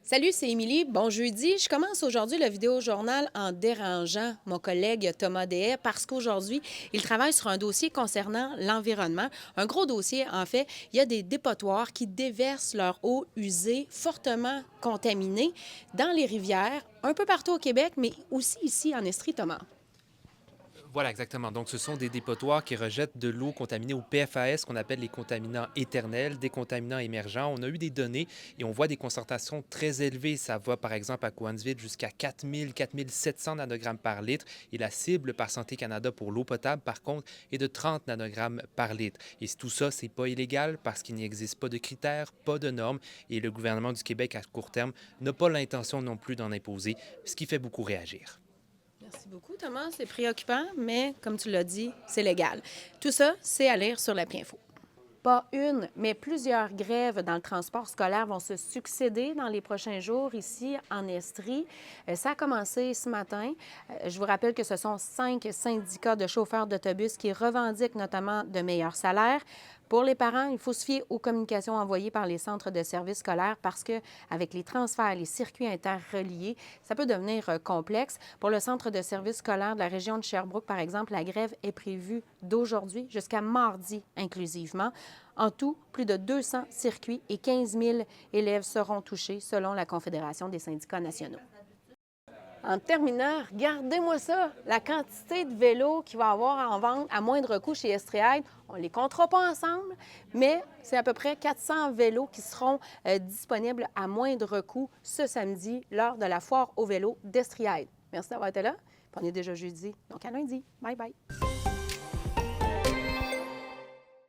Salut, c'est Émilie. Bon jeudi. Je commence aujourd'hui le vidéo-journal en dérangeant mon collègue Thomas Deshaies parce qu'aujourd'hui, il travaille sur un dossier concernant l'environnement. Un gros dossier, en fait. Il y a des dépotoirs qui déversent leur eau usée fortement contaminée dans les rivières, un peu partout au Québec, mais aussi ici en Estrie, Thomas. Voilà, exactement. Donc, ce sont des dépotoirs qui rejettent de l'eau contaminée au PFAS, qu'on appelle les contaminants éternels, des contaminants émergents. On a eu des données et on voit des concentrations très élevées. Ça va, par exemple, à Cowansville jusqu'à 4000, 4700 nanogrammes par litre. Et la cible par Santé Canada pour l'eau potable, par contre, est de 30 nanogrammes par litre. Et tout ça, c'est pas illégal parce qu'il n'existe pas de critères, pas de normes. Et le gouvernement du Québec, à court terme, n'a pas l'intention non plus d'en imposer, ce qui fait beaucoup réagir. Merci beaucoup, Thomas. C'est préoccupant, mais comme tu l'as dit, c'est légal. Tout ça, c'est à lire sur l'appli Info. Pas une, mais plusieurs grèves dans le transport scolaire vont se succéder dans les prochains jours ici en Estrie. Ça a commencé ce matin. Je vous rappelle que ce sont 5 syndicats de chauffeurs d'autobus qui revendiquent notamment de meilleurs salaires. Pour les parents, il faut se fier aux communications envoyées par les centres de services scolaires parce que avec les transferts, les circuits interreliés, ça peut devenir complexe. Pour le centre de services scolaires de la région de Sherbrooke, par exemple, la grève est prévue d'aujourd'hui jusqu'à mardi inclusivement. En tout, plus de 200 circuits et 15 000 élèves seront touchés selon la Confédération des syndicats nationaux. En terminant, regardez-moi ça, la quantité de vélos qu'il va y avoir en vente à moindre coût chez Estriade. On ne les comptera pas ensemble, mais c'est à peu près 400 vélos qui seront disponibles à moindre coût ce samedi lors de la foire au vélo d'Estriade. Merci d'avoir été là. On est déjà jeudi, donc à lundi. Bye bye.